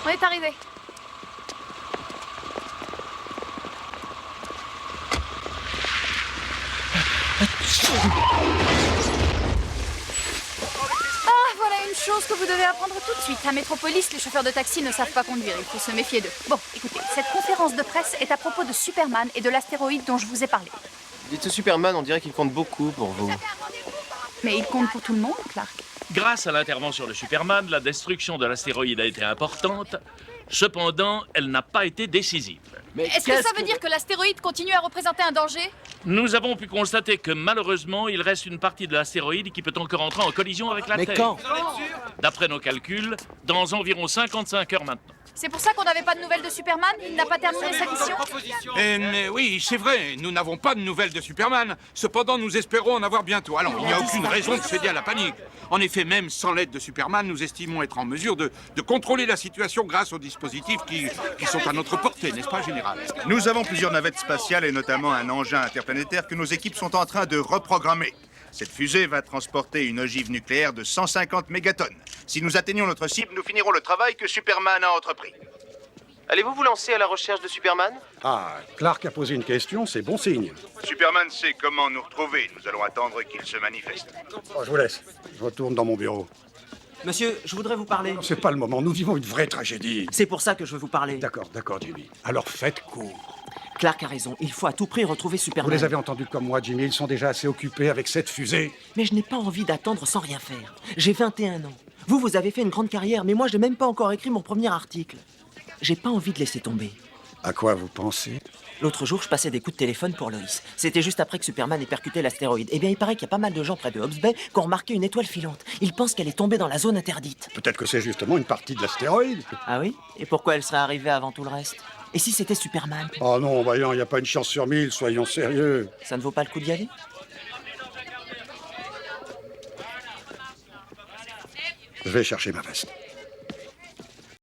On est arrivé. Ah, voilà une chose que vous devez apprendre tout de suite. À Métropolis, les chauffeurs de taxi ne savent pas conduire. Il faut se méfier d'eux. Bon, écoutez, cette conférence de presse est à propos de Superman et de l'astéroïde dont je vous ai parlé. Dites ce Superman, on dirait qu'il compte beaucoup pour vous. Mais il compte pour tout le monde, Clark. Grâce à l'intervention de Superman, la destruction de l'astéroïde a été importante. Cependant, elle n'a pas été décisive. Mais Est-ce que ça veut dire que l'astéroïde continue à représenter un danger? Nous avons pu constater que malheureusement, il reste une partie de l'astéroïde qui peut encore entrer en collision avec la Mais Terre. quand? D'après nos calculs, dans environ 55 heures maintenant. C'est pour ça qu'on n'avait pas de nouvelles de Superman? Il n'a pas terminé sa mission? Mais oui, c'est vrai, nous n'avons pas de nouvelles de Superman. Cependant, nous espérons en avoir bientôt. Alors, il n'y a aucune raison de céder à la panique. En effet, même sans l'aide de Superman, nous estimons être en mesure de contrôler la situation grâce aux dispositifs qui sont à notre portée, n'est-ce pas, Général? Nous avons plusieurs navettes spatiales et notamment un engin interplanétaire que nos équipes sont en train de reprogrammer. Cette fusée va transporter une ogive nucléaire de 150 mégatonnes. Si nous atteignons notre cible, nous finirons le travail que Superman a entrepris. Allez-vous vous lancer à la recherche de Superman? Ah, Clark a posé une question, c'est bon signe. Superman sait comment nous retrouver. Nous allons attendre qu'il se manifeste. Oh, je vous laisse. Je retourne dans mon bureau. Monsieur, je voudrais vous parler. Non, c'est pas le moment, nous vivons une vraie tragédie. C'est pour ça que je veux vous parler. D'accord, Jimmy. Alors faites court. Clark a raison, il faut à tout prix retrouver Vous Superman. les avez entendus comme moi, Jimmy, ils sont déjà assez occupés avec cette fusée. Mais je n'ai pas envie d'attendre sans rien faire. J'ai 21 ans. Vous avez fait une grande carrière, mais moi, je n'ai même pas encore écrit mon premier article. J'ai pas envie de laisser tomber. À quoi vous pensez? L'autre jour, je passais des coups de téléphone pour Lois. C'était juste après que Superman ait percuté l'astéroïde. Eh bien, il paraît qu'il y a pas mal de gens près de Hobbs Bay qui ont remarqué une étoile filante. Ils pensent qu'elle est tombée dans la zone interdite. Peut-être que c'est justement une partie de l'astéroïde. Ah oui? Et pourquoi elle serait arrivée avant tout le reste? Et si c'était Superman? Oh non, voyons, il n'y a pas une chance sur 1000, soyons sérieux. Ça ne vaut pas le coup d'y aller? Je vais chercher ma veste.